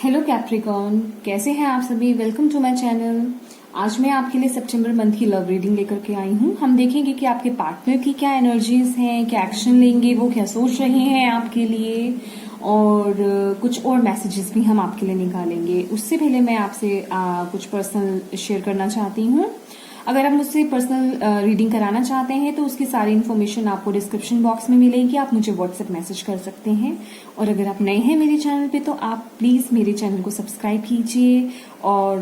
Hello Capricorn, कैसे हैं आप सभी। Welcome to my channel. आज मैं आपके लिए सितंबर मंथ की लव रीडिंग लेकर के आई हूँ। हम देखेंगे कि आपके पार्टनर की क्या एनर्जीज हैं, क्या एक्शन लेंगे, वो क्या सोच रहे हैं आपके लिए, और कुछ और मैसेजेस भी हम आपके लिए निकालेंगे। उससे पहले मैं आपसे कुछ पर्सनल शेयर करना चाहती हूँ। अगर आप मुझसे पर्सनल रीडिंग कराना चाहते हैं तो उसकी सारी इन्फॉर्मेशन आपको डिस्क्रिप्शन बॉक्स में मिलेगी। आप मुझे व्हाट्सएप मैसेज कर सकते हैं। और अगर आप नए हैं मेरे चैनल पे तो आप प्लीज मेरे चैनल को सब्सक्राइब कीजिए और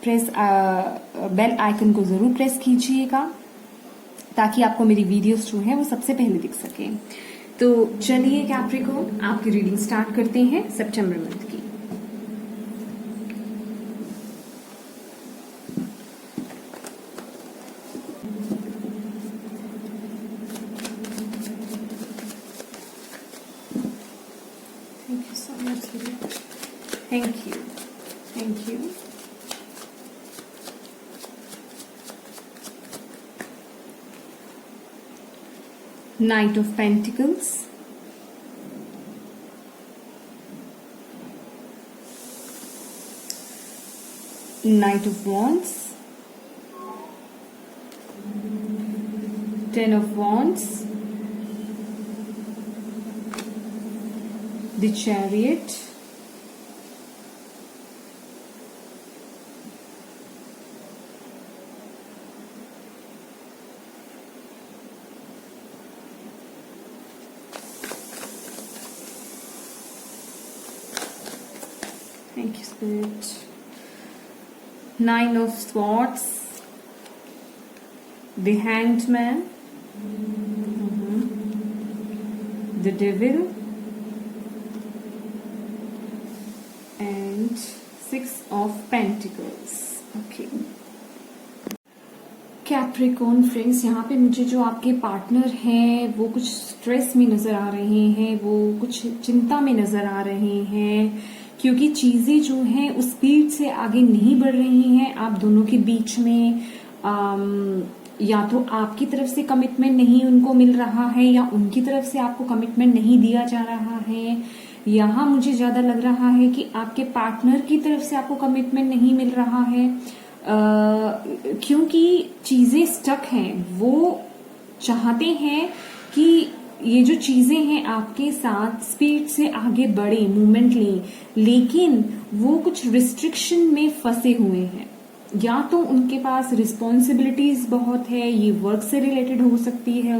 प्रेस बेल आइकन को जरूर प्रेस कीजिएगा ताकि आपको मेरी वीडियोस जो है वो सबसे पहले दिख सके। तो चलिए कैप्रिकॉर्न, आपकी रीडिंग स्टार्ट करते हैं सितंबर मंथ की। Thank you so much, Lily. Thank you. Thank you. Knight of Pentacles. Knight of Wands. Ten of Wands. The Chariot. Thank you, Spirit. Nine of Swords. The Hanged Man. The Devil. And Six of Pentacles. Okay. Capricorn friends, यहाँ पे मुझे जो आपके partner हैं वो कुछ stress में नजर आ रहे हैं, वो कुछ चिंता में नजर आ रहे हैं क्योंकि चीजें जो हैं उस स्पीड से आगे नहीं बढ़ रही हैं। आप दोनों के बीच में या तो आपकी तरफ से कमिटमेंट नहीं उनको मिल रहा है या उनकी तरफ से आपको कमिटमेंट नहीं दिया जा रहा है। यहाँ मुझे ज्यादा लग रहा है कि आपके पार्टनर की तरफ से आपको कमिटमेंट नहीं मिल रहा है क्योंकि चीजें स्टक हैं। वो चाहते हैं कि ये जो चीजें हैं आपके साथ स्पीड से आगे बढ़े, मूवमेंट लें, लेकिन वो कुछ रिस्ट्रिक्शन में फंसे हुए हैं। या तो उनके पास रिस्पॉन्सिबिलिटीज बहुत है, ये वर्क से रिलेटेड हो सकती है,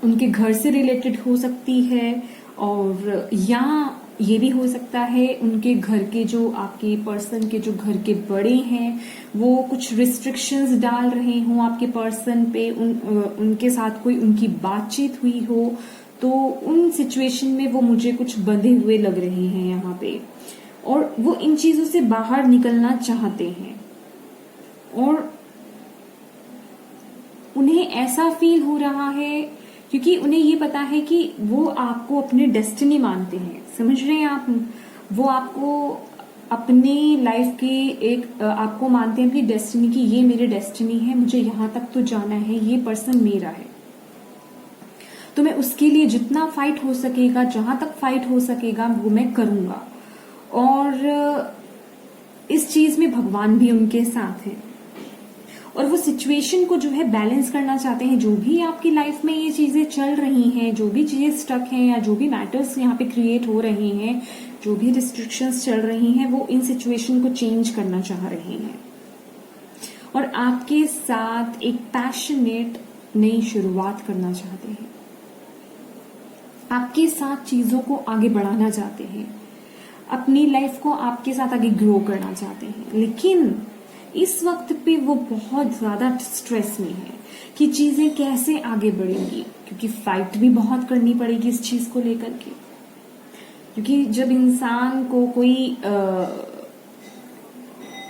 उनके घर से रिलेटेड हो सकती है, और या ये भी हो सकता है उनके घर के जो आपके पर्सन के जो घर के बड़े हैं वो कुछ रिस्ट्रिक्शंस डाल रहे हों आपके पर्सन पे, उनके साथ कोई उनकी बातचीत हुई हो तो उन सिचुएशन में वो मुझे कुछ बंधे हुए लग रहे हैं यहाँ पे, और वो इन चीजों से बाहर निकलना चाहते हैं। और उन्हें ऐसा फील हो रहा है क्योंकि उन्हें ये पता है कि वो आपको अपने डेस्टिनी मानते हैं। समझ रहे हैं आप? वो आपको अपने लाइफ के एक आपको मानते हैं अपनी डेस्टिनी की, ये मेरी डेस्टिनी है, मुझे यहां तक तो जाना है, ये पर्सन मेरा है, तो मैं उसके लिए जितना फाइट हो सकेगा, जहां तक फाइट हो सकेगा वो मैं करूंगा। और इस चीज में भगवान भी उनके साथ है और वो सिचुएशन को जो है बैलेंस करना चाहते हैं। जो भी आपकी लाइफ में ये चीजें चल रही हैं, जो भी चीजें स्टक हैं या जो भी मैटर्स यहाँ पे क्रिएट हो रहे हैं, जो भी रिस्ट्रिक्शंस चल रही हैं, वो इन सिचुएशन को चेंज करना चाह रहे हैं और आपके साथ एक पैशनेट नई शुरुआत करना चाहते हैं। आपके साथ चीजों को आगे बढ़ाना चाहते हैं, अपनी लाइफ को आपके साथ आगे ग्रो करना चाहते हैं, लेकिन इस वक्त पे वो बहुत ज्यादा स्ट्रेस में है कि चीजें कैसे आगे बढ़ेंगी, क्योंकि फाइट भी बहुत करनी पड़ेगी इस चीज को लेकर के। क्योंकि जब इंसान को कोई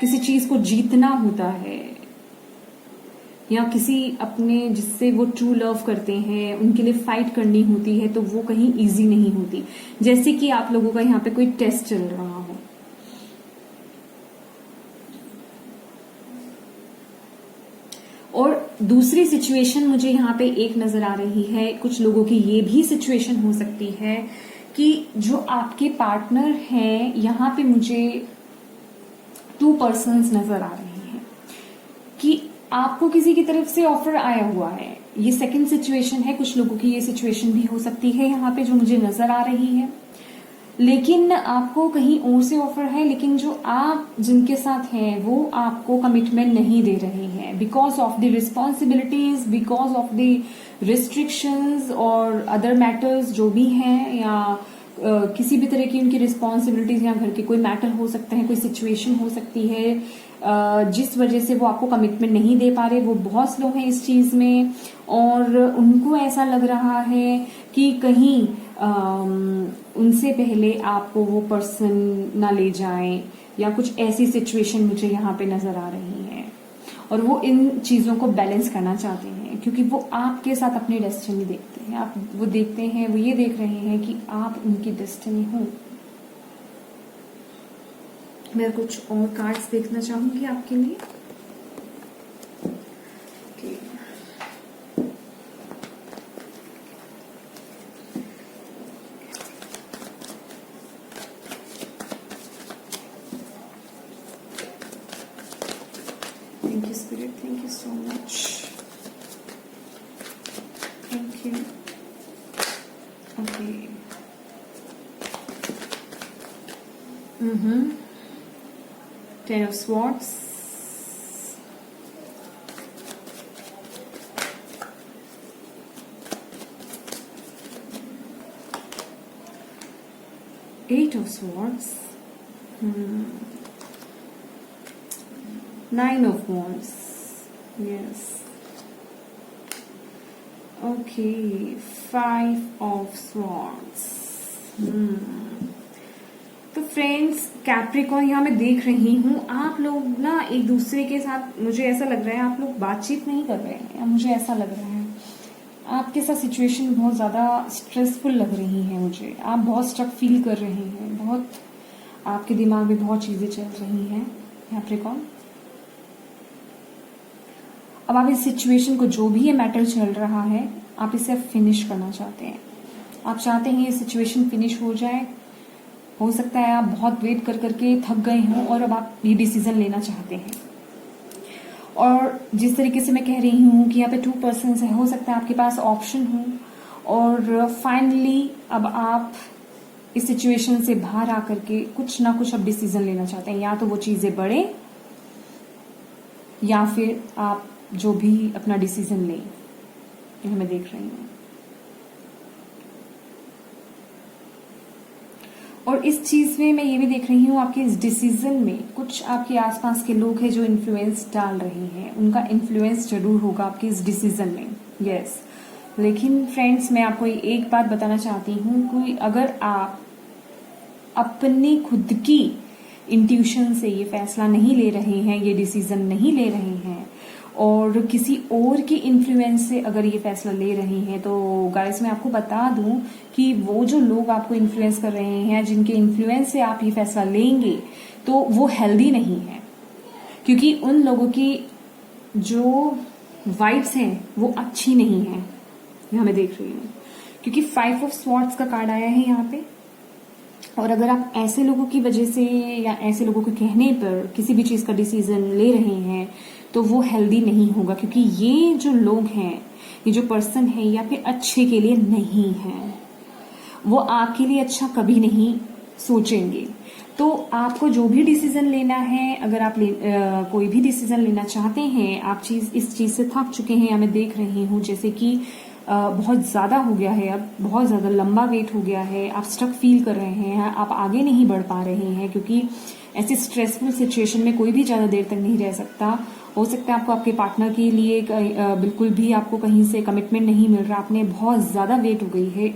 किसी चीज को जीतना होता है या किसी अपने जिससे वो ट्रू लव करते हैं उनके लिए फाइट करनी होती है तो वो कहीं इजी नहीं होती। जैसे कि आप लोगों का यहाँ पे कोई टेस्ट चल रहा हो, और दूसरी सिचुएशन मुझे यहाँ पे एक नजर आ रही है, कुछ लोगों की ये भी सिचुएशन हो सकती है कि जो आपके पार्टनर हैं, यहाँ पे मुझे 2 पर्सन्स नजर आ रहे हैं कि आपको किसी की तरफ से ऑफर आया हुआ है। ये सेकंड सिचुएशन है, कुछ लोगों की ये सिचुएशन भी हो सकती है यहाँ पे जो मुझे नजर आ रही है। लेकिन आपको कहीं और से ऑफर है, लेकिन जो आप जिनके साथ हैं वो आपको कमिटमेंट नहीं दे रहे हैं because of the responsibilities, because of the restrictions और अदर मैटर्स जो भी हैं, या किसी भी तरह की उनकी रिस्पॉन्सिबिलिटीज या घर के कोई मैटर हो सकते हैं, कोई सिचुएशन हो सकती है जिस वजह से वो आपको कमिटमेंट नहीं दे पा रहे। वो बहुत स्लो है इस चीज में और उनको ऐसा लग रहा है कि कहीं उनसे पहले आपको वो पर्सन ना ले जाए, या कुछ ऐसी सिचुएशन मुझे यहाँ पे नजर आ रही है। और वो इन चीजों को बैलेंस करना चाहते हैं क्योंकि वो आपके साथ अपनी डेस्टिनी देखते हैं। आप वो देखते हैं, वो ये देख रहे हैं कि आप उनकी डेस्टिनी हो। मैं कुछ और कार्ड्स देखना चाहूंगी आपके लिए। Thank you, Spirit. Thank you so much. Thank you. Okay. Ten of Swords. Eight of Swords. Nine of Wands. Yes. Okay. Five of Swords. तो फ्रेंड्स, कैप्रिकॉर्न यहाँ मैं देख रही हूँ, आप लोग ना एक दूसरे के साथ, मुझे ऐसा लग रहा है आप लोग बातचीत नहीं कर रहे हैं, मुझे ऐसा लग रहा है आपके साथ सिचुएशन बहुत ज्यादा स्ट्रेसफुल लग रही है मुझे। आप बहुत स्ट्रक फील कर रहे हैं, बहुत आपके दिमाग में बहुत चीजें चल रही हैं कैप्रिकॉर्न। अब आप इस सिचुएशन को, जो भी ये मैटर चल रहा है, आप इसे फिनिश करना चाहते हैं। आप चाहते हैं ये सिचुएशन फिनिश हो जाए। हो सकता है आप बहुत वेट कर करके थक गए हों और अब आप ये डिसीजन लेना चाहते हैं। और जिस तरीके से मैं कह रही हूँ कि यहाँ पे 2 पर्सन्स है, हो सकता है आपके पास ऑप्शन हो और फाइनली अब आप इस सिचुएशन से बाहर आकर के कुछ ना कुछ अब डिसीजन लेना चाहते हैं। या तो वो चीजें बढ़े या फिर आप जो भी अपना डिसीजन लें, यह मैं देख रही हूँ। और इस चीज में मैं ये भी देख रही हूँ आपके इस डिसीजन में कुछ आपके आसपास के लोग हैं जो इन्फ्लुएंस डाल रहे हैं। उनका इन्फ्लुएंस जरूर होगा आपके इस डिसीजन में। यस, लेकिन फ्रेंड्स, मैं आपको एक बात बताना चाहती हूँ कि अगर आप अपनी खुद की इंट्यूशन से ये फैसला नहीं ले रहे हैं, ये डिसीजन नहीं ले रहे हैं और किसी और के इन्फ्लुएंस से अगर ये फैसला ले रहे हैं, तो गाइस मैं आपको बता दूं कि वो जो लोग आपको इन्फ्लुएंस कर रहे हैं, जिनके इन्फ्लुएंस से आप ये फैसला लेंगे, तो वो हेल्दी नहीं है। क्योंकि उन लोगों की जो वाइब्स हैं वो अच्छी नहीं है। यहाँ मैं देख रही हूँ क्योंकि 5 ऑफ स्वॉर्ड्स का कार्ड आया है यहाँ पे। और अगर आप ऐसे लोगों की वजह से या ऐसे लोगों के कहने पर किसी भी चीज का डिसीजन ले रहे हैं, तो वो हेल्दी नहीं होगा। क्योंकि ये जो लोग हैं, ये जो पर्सन है, या फिर अच्छे के लिए नहीं है। वो आपके लिए अच्छा कभी नहीं सोचेंगे। तो आपको जो भी डिसीजन लेना है, अगर आप कोई भी डिसीजन लेना चाहते हैं, आप इस चीज से थक चुके हैं, या मैं देख रही हूँ जैसे कि बहुत ज्यादा हो गया है, अब बहुत ज्यादा लंबा वेट हो गया है, आप स्ट्रक फील कर रहे हैं, आप आगे नहीं बढ़ पा रहे हैं। क्योंकि ऐसे स्ट्रेसफुल सिचुएशन में कोई भी ज्यादा देर तक नहीं रह सकता। हो सकता है आपको आपके पार्टनर के लिए बिल्कुल भी आपको कहीं से कमिटमेंट नहीं मिल रहा, आपने बहुत ज्यादा वेट हो गई है,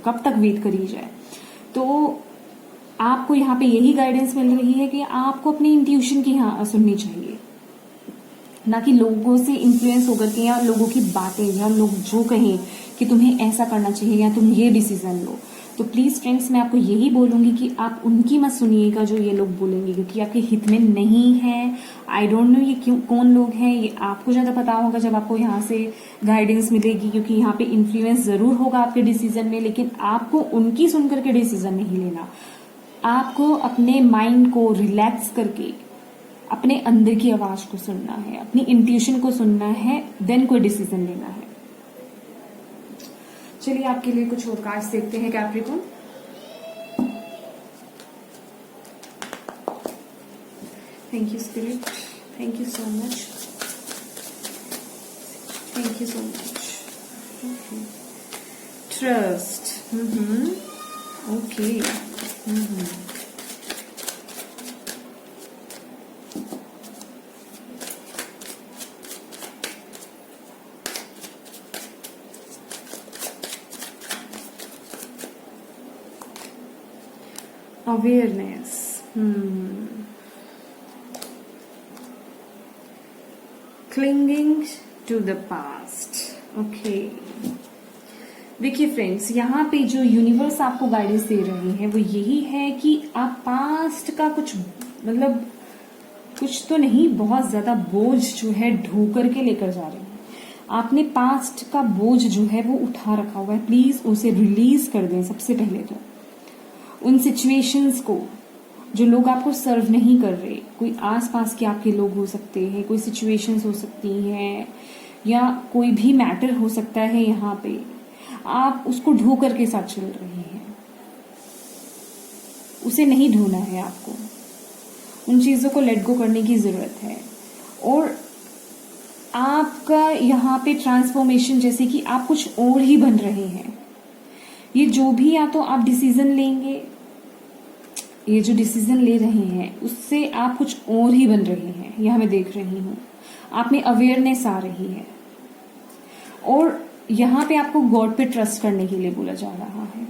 कब तक वेट करी जाए। तो आपको यहाँ पे यही गाइडेंस मिल रही है कि आपको अपनी इंट्यूशन की यहाँ सुननी चाहिए, ना कि लोगों से इन्फ्लुएंस होकर के या लोगों की बातें, या लोग जो कहें कि तुम्हें ऐसा करना चाहिए या तुम ये डिसीजन लो। तो प्लीज फ्रेंड्स मैं आपको यही बोलूंगी कि आप उनकी मत सुनिएगा जो ये लोग बोलेंगे, क्योंकि आपके हित में नहीं है। आई डोंट नो ये क्यों कौन लोग हैं, ये आपको ज्यादा पता होगा जब आपको यहाँ से गाइडेंस मिलेगी, क्योंकि यहाँ पे इन्फ्लुएंस जरूर होगा आपके डिसीजन में, लेकिन आपको उनकी सुनकर के डिसीजन नहीं लेना। आपको अपने माइंड को रिलैक्स करके अपने अंदर की आवाज को सुनना है, अपनी इंट्यूशन को सुनना है, देन कोई डिसीजन लेना है। चलिए आपके लिए कुछ और कार्ड्स देखते हैं Capricorn. Thank you spirit, thank you so much, thank you so much. Trust, okay, awareness, clinging to the past, okay। देखिए फ्रेंड्स, यहाँ पे जो यूनिवर्स आपको गाइडेंस दे रहे हैं वो यही है कि आप पास्ट का कुछ मतलब कुछ तो नहीं, बहुत ज्यादा बोझ जो है ढो करके लेकर जा रहे हैं। आपने पास्ट का बोझ जो है वो उठा रखा हुआ है, प्लीज उसे रिलीज कर दें। सबसे पहले तो उन सिचुएशंस को जो लोग आपको सर्व नहीं कर रहे, कोई आसपास के आपके लोग हो सकते हैं, कोई सिचुएशंस हो सकती हैं, या कोई भी मैटर हो सकता है, यहाँ पे आप उसको ढो करके साथ चल रहे हैं। उसे नहीं ढोना है आपको, उन चीजों को लेट गो करने की जरूरत है। और आपका यहाँ पे ट्रांसफॉर्मेशन, जैसे कि आप कुछ और ही बन रहे हैं। ये जो भी या तो आप डिसीजन लेंगे, ये जो डिसीजन ले रहे हैं उससे आप कुछ और ही बन रहे हैं, यह मैं देख रही हूँ। आप में अवेयरनेस आ रही है, और यहाँ पे आपको गॉड पे ट्रस्ट करने के लिए बोला जा रहा है।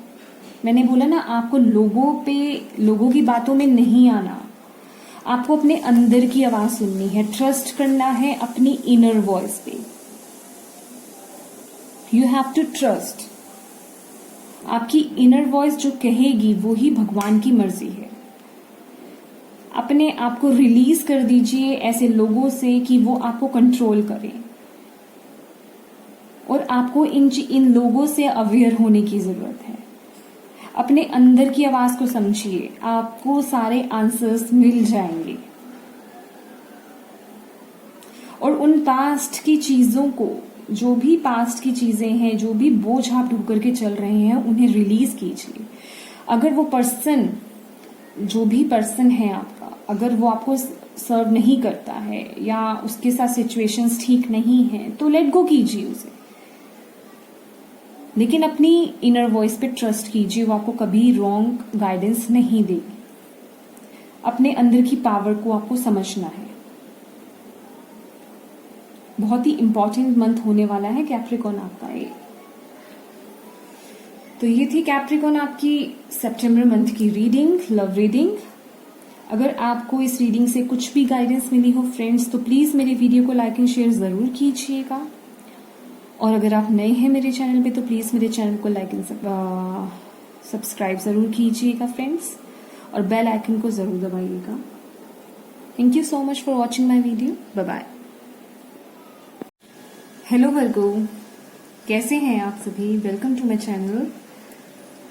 मैंने बोला ना, आपको लोगों की बातों में नहीं आना, आपको अपने अंदर की आवाज सुननी है, ट्रस्ट करना है अपनी इनर वॉइस पे। You have to trust. आपकी इनर वॉइस जो कहेगी वो ही भगवान की मर्जी है। अपने आप को रिलीज कर दीजिए ऐसे लोगों से कि वो आपको कंट्रोल करें, और आपको इन लोगों से अवेयर होने की जरूरत है। अपने अंदर की आवाज को समझिए, आपको सारे आंसर्स मिल जाएंगे। और उन पास्ट की चीजों को, जो भी पास्ट की चीजें हैं, जो भी बोझ आप ढो करके चल रहे हैं, उन्हें रिलीज कीजिए। अगर वो पर्सन, जो भी पर्सन है आपका, अगर वो आपको सर्व नहीं करता है या उसके साथ सिचुएशंस ठीक नहीं है, तो लेट गो कीजिए उसे। लेकिन अपनी इनर वॉइस पे ट्रस्ट कीजिए, वो आपको कभी रॉन्ग गाइडेंस नहीं देगी। अपने अंदर की पावर को आपको समझना है। बहुत ही इंपॉर्टेंट मंथ होने वाला है कैप्रिकॉर्न आपका ये। तो ये थी कैप्रिकॉर्न आपकी सितंबर मंथ की रीडिंग, लव रीडिंग। अगर आपको इस रीडिंग से कुछ भी गाइडेंस मिली हो फ्रेंड्स, तो प्लीज मेरे वीडियो को लाइक एंड शेयर जरूर कीजिएगा। और अगर आप नए हैं मेरे चैनल पे, तो प्लीज मेरे चैनल को लाइक एंड सब्सक्राइब जरूर कीजिएगा फ्रेंड्स, और बेल आइकन को जरूर दबाइएगा। Thank you so much for watching my video. Bye bye. Hello Virgo, कैसे हैं आप सभी? Welcome to my channel.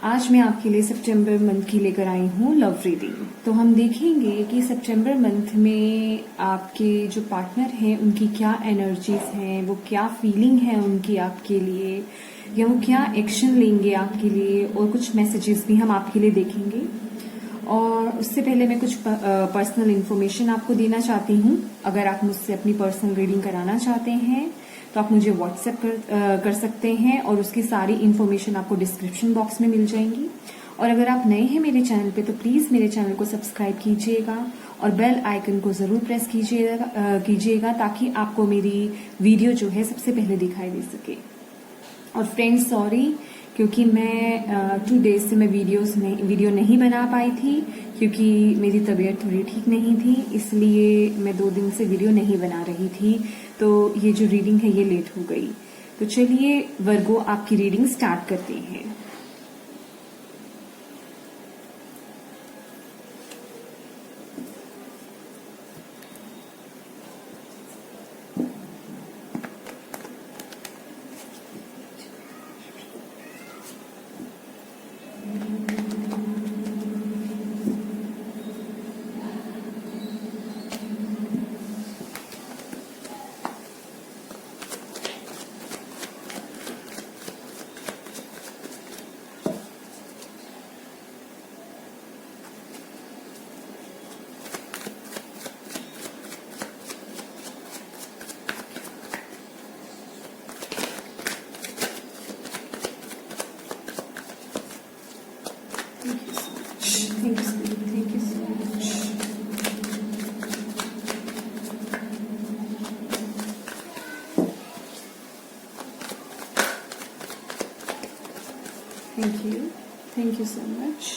आज मैं आपके लिए सितंबर मंथ की लेकर आई हूँ लव रीडिंग। तो हम देखेंगे कि सितंबर मंथ में आपके जो पार्टनर हैं उनकी क्या एनर्जीज हैं, वो क्या फीलिंग है उनकी आपके लिए, या वो क्या एक्शन लेंगे आपके लिए, और कुछ मैसेजेस भी हम आपके लिए देखेंगे। और उससे पहले मैं कुछ पर्सनल इन्फॉर्मेशन आपको देना चाहती हूँ। अगर आप मुझसे अपनी पर्सनल रीडिंग कराना चाहते हैं तो आप मुझे व्हाट्सएप कर सकते हैं, और उसकी सारी इन्फॉर्मेशन आपको डिस्क्रिप्शन बॉक्स में मिल जाएंगी। और अगर आप नए हैं मेरे चैनल पे, तो प्लीज मेरे चैनल को सब्सक्राइब कीजिएगा और बेल आइकन को जरूर प्रेस कीजिएगा ताकि आपको मेरी वीडियो जो है सबसे पहले दिखाई दे सके। और फ्रेंड्स सॉरी, क्योंकि मैं 2 डेज से मैं वीडियो नहीं बना पाई थी, क्योंकि मेरी तबीयत थोड़ी ठीक नहीं थी, इसलिए मैं 2 दिन से वीडियो नहीं बना रही थी। तो ये जो रीडिंग है ये लेट हो गई। तो चलिए वर्गो, आपकी रीडिंग स्टार्ट करते हैं। Thank you so much. Thank you so much.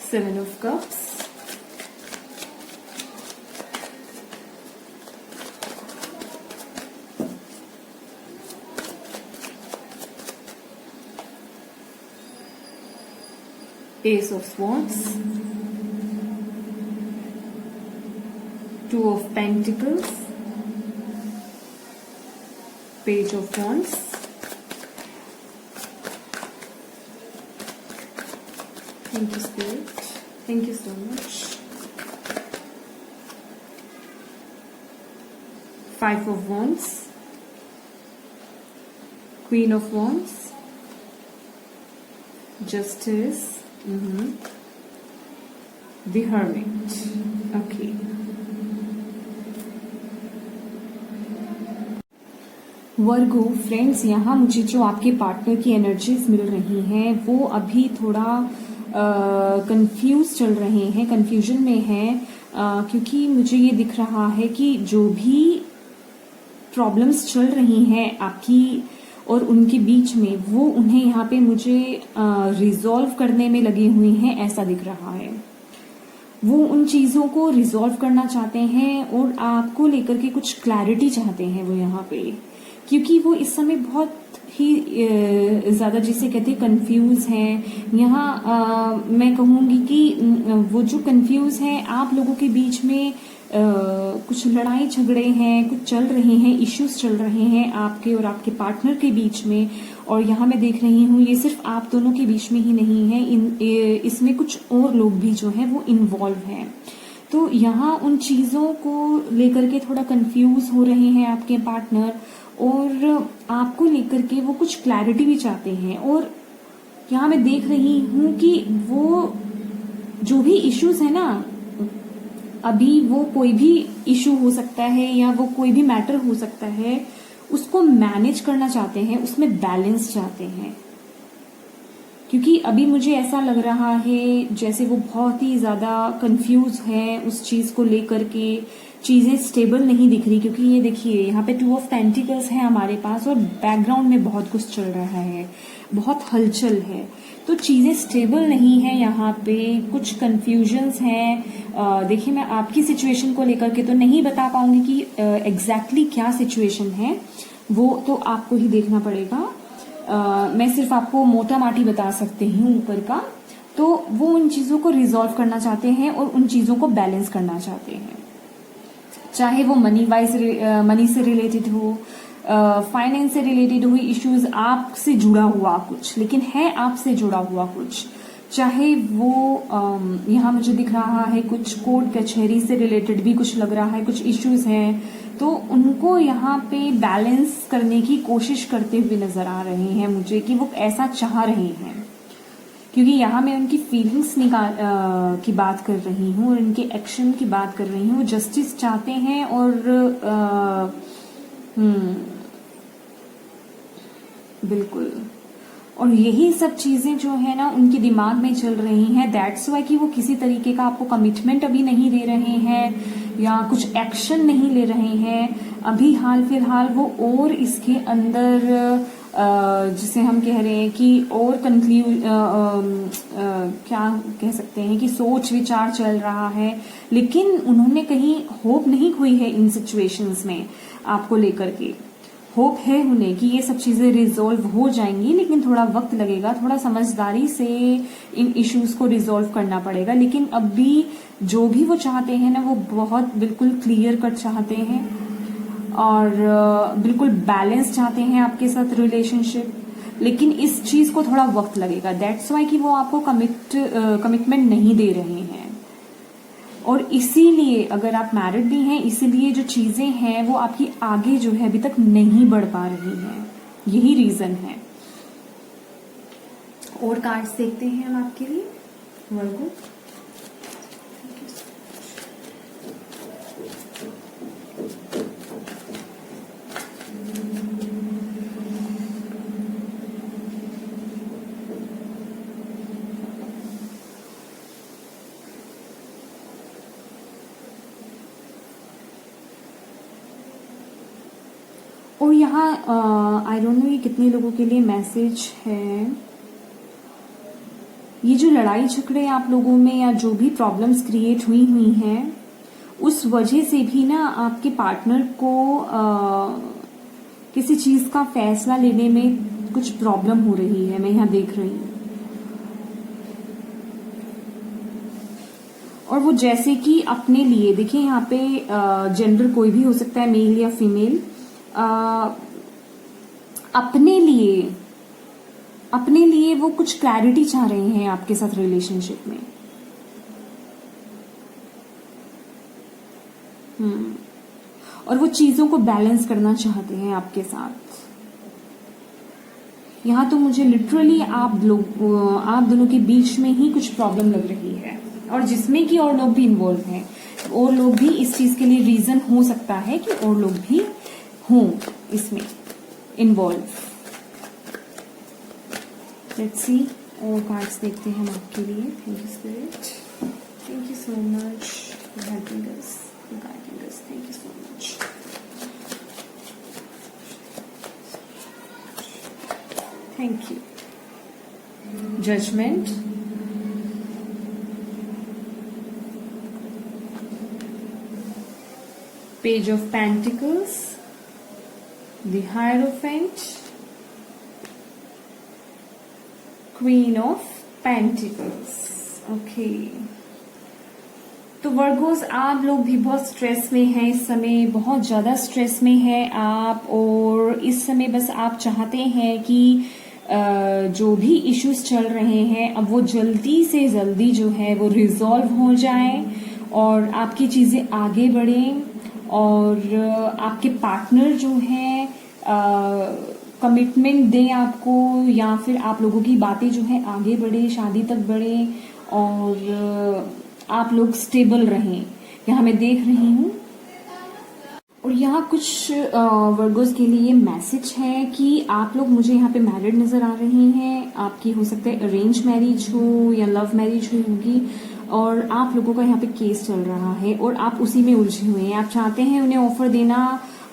7 of Cups, Ace of Swords, 2 of Pentacles, Page of Wands, thank you Spirit, thank you so much, 5 of Wands, Queen of Wands, Justice, The Hermit, okay। Virgo friends, यहाँ मुझे जो आपके partner की energies मिल रही हैं वो अभी थोड़ा कंफ्यूज चल रहे हैं, कंफ्यूजन में हैं, क्योंकि मुझे ये दिख रहा है कि जो भी प्रॉब्लम्स चल रही हैं आपकी और उनके बीच में, वो उन्हें यहाँ पे मुझे रिजॉल्व करने में लगी हुई हैं, ऐसा दिख रहा है। वो उन चीजों को रिजॉल्व करना चाहते हैं और आपको लेकर के कुछ क्लैरिटी चाहते हैं वो यहाँ पे, क्योंकि वो इस समय बहुत ही ज्यादा, जिसे कहते हैं, कंफ्यूज हैं। यहाँ मैं कहूंगी कि वो जो कंफ्यूज हैं, आप लोगों के बीच में कुछ लड़ाई झगड़े हैं, कुछ चल रहे हैं, इश्यूज चल रहे हैं आपके और आपके पार्टनर के बीच में। और यहाँ मैं देख रही हूँ ये सिर्फ आप दोनों के बीच में ही नहीं है, इसमें कुछ और लोग भी जो हैं वो इन्वॉल्व हैं। तो यहाँ उन चीजों को लेकर के थोड़ा कंफ्यूज हो रहे हैं आपके पार्टनर, और आपको लेकर के वो कुछ क्लैरिटी भी चाहते हैं। और यहाँ मैं देख रही हूँ कि वो जो भी इश्यूज है ना, अभी वो कोई भी इशू हो सकता है या वो कोई भी मैटर हो सकता है, उसको मैनेज करना चाहते हैं, उसमें बैलेंस चाहते हैं। क्योंकि अभी मुझे ऐसा लग रहा है जैसे वो बहुत ही ज्यादा कंफ्यूज है उस चीज को लेकर के, चीजें स्टेबल नहीं दिख रही। क्योंकि ये देखिए यहाँ पे 2 ऑफ पेंटिकल्स है हमारे पास और बैकग्राउंड में बहुत कुछ चल रहा है, बहुत हलचल है, तो चीजें स्टेबल नहीं है, यहाँ पे कुछ कंफ्यूजन्स हैं। देखिए मैं आपकी सिचुएशन को लेकर के तो नहीं बता पाऊंगी कि एग्जैक्टली क्या सिचुएशन है, वो तो आपको ही देखना पड़ेगा। मैं सिर्फ आपको मोटा माटी बता सकती हूँ ऊपर का। तो वो उन चीजों को रिजॉल्व करना चाहते हैं और उन चीजों को बैलेंस करना चाहते हैं, चाहे वो मनी से रिलेटेड हो, फाइनेंस से रिलेटेड हुई इश्यूज, आपसे जुड़ा हुआ कुछ, लेकिन है आपसे जुड़ा हुआ कुछ, चाहे वो यहाँ मुझे दिख रहा है कुछ कोर्ट कचहरी से रिलेटेड भी कुछ लग रहा है, कुछ इश्यूज हैं, तो उनको यहाँ पे बैलेंस करने की कोशिश करते हुए नजर आ रहे हैं मुझे, कि वो ऐसा चाह रहे हैं। क्योंकि यहाँ मैं उनकी फीलिंग्स की बात कर रही हूँ और उनके एक्शन की बात कर रही हूँ। वो जस्टिस चाहते हैं और बिल्कुल, और यही सब चीजें जो है ना उनके दिमाग में चल रही हैं। दैट्स वाई कि वो किसी तरीके का आपको कमिटमेंट अभी नहीं दे रहे हैं या कुछ एक्शन नहीं ले रहे हैं अभी हाल फिलहाल। वो और इसके अंदर जिसे हम कह रहे हैं कि और क्या कह सकते हैं कि सोच विचार चल रहा है, लेकिन उन्होंने कहीं होप नहीं खोई है इन सिचुएशंस में आपको लेकर के। होप है उन्हें कि ये सब चीजें रिजॉल्व हो जाएंगी, लेकिन थोड़ा वक्त लगेगा, थोड़ा समझदारी से इन इश्यूज को रिजॉल्व करना पड़ेगा। लेकिन अभी जो भी वो चाहते हैं ना, वो बहुत बिल्कुल क्लियर कट चाहते हैं और बिल्कुल बैलेंस चाहते हैं आपके साथ रिलेशनशिप, लेकिन इस चीज को थोड़ा वक्त लगेगा। दैट्स वाई कि वो आपको कमिटमेंट नहीं दे रहे हैं। और इसीलिए अगर आप मैरिड भी हैं, इसीलिए जो चीजें हैं वो आपकी आगे जो है अभी तक नहीं बढ़ पा रही हैं, यही रीजन है। और कार्ड्स देखते हैं हम आपके लिए वर्गो। और यहाँ आई डोंट नो ये कितने लोगों के लिए मैसेज है। ये जो लड़ाई झगड़े आप लोगों में या जो भी प्रॉब्लम्स क्रिएट हुई हैं, उस वजह से भी ना आपके पार्टनर को किसी चीज का फैसला लेने में कुछ प्रॉब्लम हो रही है, मैं यहाँ देख रही हूँ। और वो जैसे कि अपने लिए, देखिए यहाँ पे जेंडर कोई भी हो सकता है, मेल या फीमेल, अपने लिए वो कुछ क्लैरिटी चाह रहे हैं आपके साथ रिलेशनशिप में। और वो चीजों को बैलेंस करना चाहते हैं आपके साथ। यहाँ तो मुझे लिटरली आप दोनों के बीच में ही कुछ प्रॉब्लम लग रही है, और जिसमें कि और लोग भी इन्वॉल्व हैं, और लोग भी इस चीज के लिए रीजन हो सकता है कि और लोग भी हों इसमें इन्वॉल्व। लेट्स सी और कार्ड्स देखते हैं हम आपके लिए। Thank you spirit, thank you so much for helping us, guiding us, thank you so much. Thank you. Judgement, Page of Pentacles, the Hierophant, Queen of Pentacles। Okay, तो Virgos आप लोग भी बहुत स्ट्रेस में हैं इस समय, बहुत ज्यादा स्ट्रेस में हैं आप, और इस समय बस आप चाहते हैं कि जो भी इश्यूज चल रहे हैं अब वो जल्दी से जल्दी जो है वो रिजॉल्व हो जाए और आपकी चीजें आगे बढ़ें, और आपके पार्टनर जो है कमिटमेंट दें आपको, या फिर आप लोगों की बातें जो है आगे बढ़े, शादी तक बढ़े, और आप लोग स्टेबल रहें, यहाँ मैं देख रही हूँ। और यहाँ कुछ वर्गोस के लिए मैसेज है कि आप लोग मुझे यहाँ पे मैरिड नजर आ रही हैं। आपकी हो सकता है अरेंज मैरिज हो या लव मैरिज हुई होगी, और आप लोगों का यहाँ पे केस चल रहा है और आप उसी में उलझे हुए हैं। आप चाहते हैं उन्हें ऑफर देना,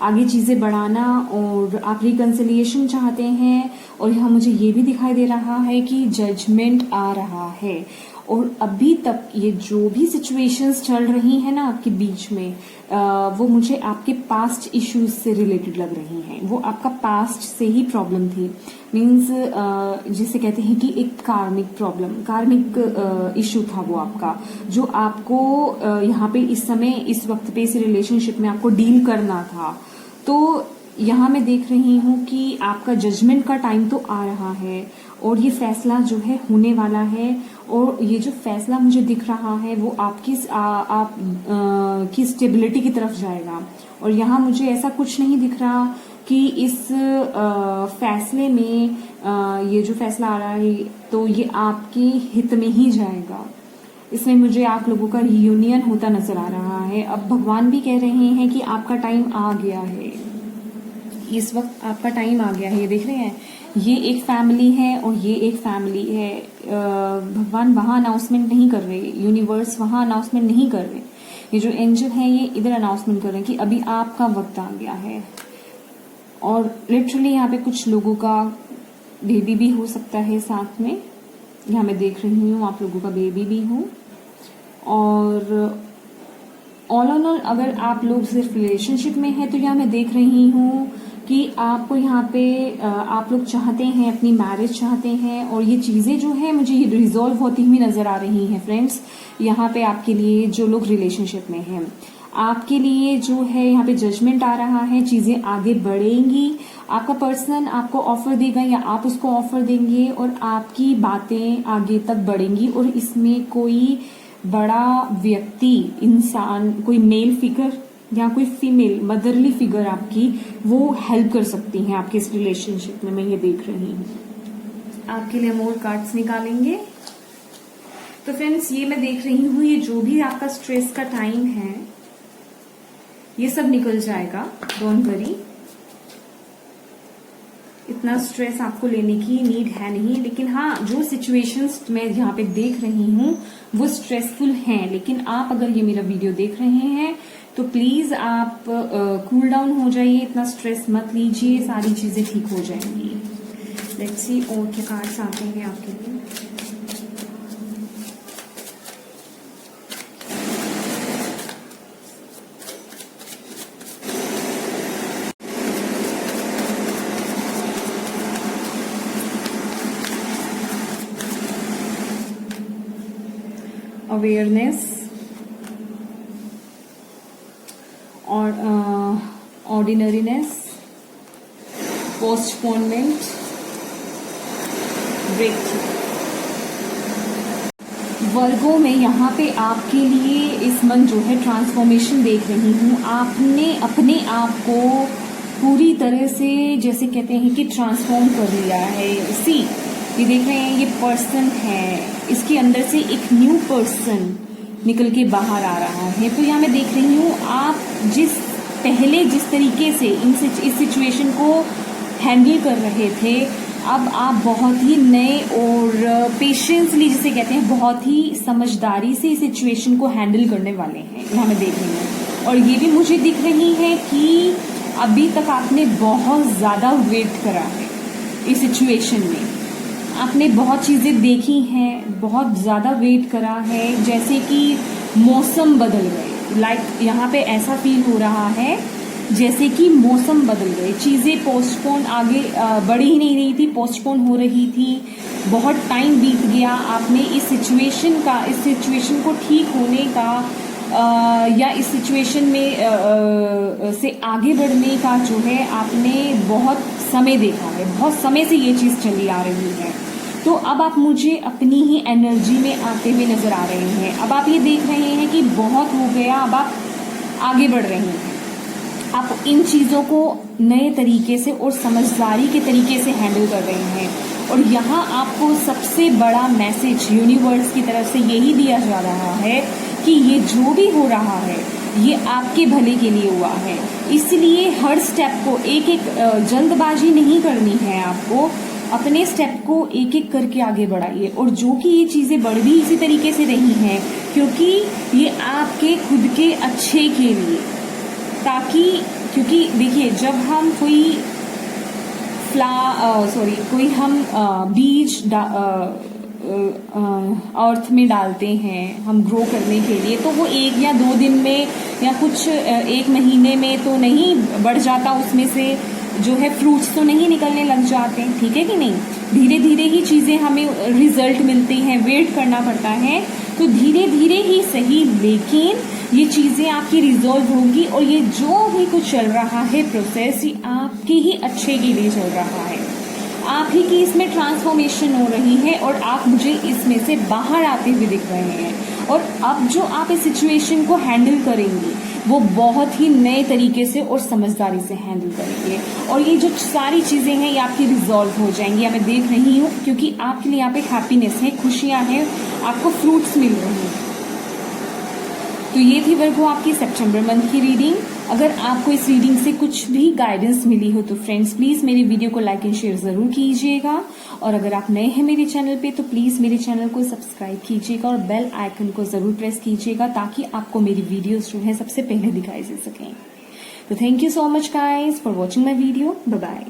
आगे चीजें बढ़ाना, और आप रिकंसिलिएशन चाहते हैं। और यहाँ मुझे ये भी दिखाई दे रहा है कि जजमेंट आ रहा है, और अभी तक ये जो भी सिचुएशंस चल रही है ना आपके बीच में, वो मुझे आपके पास्ट इश्यूज से रिलेटेड लग रही हैं। वो आपका पास्ट से ही प्रॉब्लम थी, मीन्स जिसे कहते हैं कि एक कार्मिक प्रॉब्लम, कार्मिक इश्यू था वो आपका, जो आपको यहाँ पे इस समय इस वक्त पे इस रिलेशनशिप में आपको डील करना था। तो यहाँ मैं देख रही हूँ कि आपका जजमेंट का टाइम तो आ रहा है, और ये फैसला जो है होने वाला है, और ये जो फैसला मुझे दिख रहा है वो आपकी की स्टेबिलिटी की तरफ जाएगा। और यहाँ मुझे ऐसा कुछ नहीं दिख रहा कि इस फैसले में ये जो फैसला आ रहा है तो ये आपके हित में ही जाएगा। इसमें मुझे आप लोगों का रियूनियन होता नजर आ रहा है। अब भगवान भी कह रहे हैं कि आपका टाइम आ गया है, इस वक्त आपका टाइम आ गया है। ये देख रहे हैं, ये एक फैमिली है और ये एक फैमिली है। भगवान वहां अनाउंसमेंट नहीं कर रहे, यूनिवर्स वहां अनाउंसमेंट नहीं कर रहे, ये जो एंजल है ये इधर अनाउंसमेंट कर रहे हैं कि अभी आपका वक्त आ गया है। और लिटरली यहाँ पे कुछ लोगों का बेबी भी हो सकता है साथ में, यहाँ मैं देख रही हूँ आप लोगों का बेबी भी हो। और ऑल ऑन ऑल अगर आप लोग सिर्फ रिलेशनशिप में हैं तो यहाँ मैं देख रही हूँ कि आपको यहाँ पे आप लोग चाहते हैं, अपनी मैरिज चाहते हैं, और ये चीजें जो है मुझे ये रिजॉल्व होती हुई नजर आ रही हैं फ्रेंड्स। यहाँ पे आपके लिए जो लोग रिलेशनशिप में हैं, आपके लिए जो है यहाँ पे जजमेंट आ रहा है, चीजें आगे बढ़ेंगी। आपका पर्सन आपको ऑफर देगा या आप उसको ऑफर देंगे, और आपकी बातें आगे तक बढ़ेंगी। और इसमें कोई बड़ा व्यक्ति, इंसान, कोई मेल फिगर या कोई फीमेल मदरली फिगर आपकी वो हेल्प कर सकती हैं आपके इस रिलेशनशिप में, मैं ये देख रही हूँ। आपके लिए हम और कार्ड्स निकालेंगे। तो फ्रेंड्स ये मैं देख रही हूँ, ये जो भी आपका स्ट्रेस का टाइम है ये सब निकल जाएगा, डोंट वरी। इतना स्ट्रेस आपको लेने की नीड है नहीं, लेकिन हाँ जो सिचुएशंस मैं यहाँ पे देख रही हूँ वो स्ट्रेसफुल हैं। लेकिन आप अगर ये मेरा वीडियो देख रहे हैं तो प्लीज आप कूल डाउन हो जाइए, इतना स्ट्रेस मत लीजिए, सारी चीजें ठीक हो जाएंगी। लेट्स सी और क्या कार्ड्स आते हैं आपके लिए। अवेयरनेस और ऑर्डिनरीनेस, पोस्टपोनमेंट, ब्रेक। वर्गो में यहाँ पे आपके लिए इस मंथ जो है ट्रांसफॉर्मेशन देख रही हूँ। आपने अपने आप को पूरी तरह से जैसे कहते हैं कि ट्रांसफॉर्म कर लिया है। सी ये देख रहे हैं, ये पर्सन है, इसके अंदर से एक न्यू पर्सन निकल के बाहर आ रहा है। तो यहाँ मैं देख रही हूँ आप जिस तरीके से इस सिचुएशन को हैंडल कर रहे थे, अब आप बहुत ही नए और पेशेंसली जिसे कहते हैं बहुत ही समझदारी से इस सिचुएशन को हैंडल करने वाले हैं, यहाँ मैं देख रही हूँ। और ये भी मुझे दिख रही है कि अभी तक आपने बहुत ज़्यादा वेट करा है इस सिचुएशन में, आपने बहुत चीज़ें देखी हैं, बहुत ज़्यादा वेट करा है, जैसे कि मौसम बदल गए। यहाँ पे ऐसा फील हो रहा है जैसे कि मौसम बदल गए, चीज़ें पोस्टपोन आगे बढ़ ही नहीं रही थी, पोस्टपोन हो रही थी, बहुत टाइम बीत गया। आपने इस सिचुएशन को ठीक होने का या इस सिचुएशन में से आगे बढ़ने का जो है आपने बहुत समय देखा है, बहुत समय से ये चीज़ चली आ रही है। तो अब आप मुझे अपनी ही एनर्जी में आते हुए नजर आ रहे हैं। अब आप ये देख रहे हैं कि बहुत हो गया, अब आप आगे बढ़ रहे हैं। आप इन चीज़ों को नए तरीके से और समझदारी के तरीके से हैंडल कर रहे हैं। और यहाँ आपको सबसे बड़ा मैसेज यूनिवर्स की तरफ से यही दिया जा रहा है कि ये जो भी हो रहा है ये आपके भले के लिए हुआ है। इसलिए हर स्टेप को एक एक जल्दबाजी नहीं करनी है, आपको अपने स्टेप को एक एक करके आगे बढ़ाइए। और जो कि ये चीज़ें बढ़ भी इसी तरीके से रही हैं क्योंकि ये आपके खुद के अच्छे के लिए, ताकि क्योंकि देखिए जब हम कोई बीज अर्थ में डालते हैं हम ग्रो करने के लिए, तो वो 1 या 2 दिन में या कुछ 1 महीने में तो नहीं बढ़ जाता, उसमें से जो है फ्रूट्स तो नहीं निकलने लग जाते, ठीक है कि नहीं। धीरे धीरे ही चीज़ें हमें रिजल्ट मिलते हैं, वेट करना पड़ता है। तो धीरे धीरे ही सही, लेकिन ये चीज़ें आपकी रिजॉल्व होंगी। और ये जो भी कुछ चल रहा है प्रोसेस, ये आपके ही अच्छे के लिए चल रहा है, आप ही की इसमें ट्रांसफॉर्मेशन हो रही है और आप मुझे इसमें से बाहर आते हुए दिख रहे हैं। और अब जो आप इस सिचुएशन को हैंडल करेंगे वो बहुत ही नए तरीके से और समझदारी से हैंडल करेंगे। और ये जो सारी चीज़ें हैं ये आपकी रिजॉल्व हो जाएंगी, मैं देख रही हूँ, क्योंकि आपके लिए यहाँ पे हैप्पीनेस है, खुशियाँ हैं, आपको फ्रूट्स मिल रहे हैं। तो ये थी वर्गो आपकी सितंबर मंथ की रीडिंग। अगर आपको इस रीडिंग से कुछ भी गाइडेंस मिली हो तो फ्रेंड्स प्लीज मेरी वीडियो को लाइक एंड शेयर जरूर कीजिएगा। और अगर आप नए हैं मेरे चैनल पे तो प्लीज मेरे चैनल को सब्सक्राइब कीजिएगा और बेल आइकन को जरूर प्रेस कीजिएगा ताकि आपको मेरी वीडियोस जो है सबसे पहले दिखाई दे सकें। तो thank you so much guys for watching my video. Bye bye.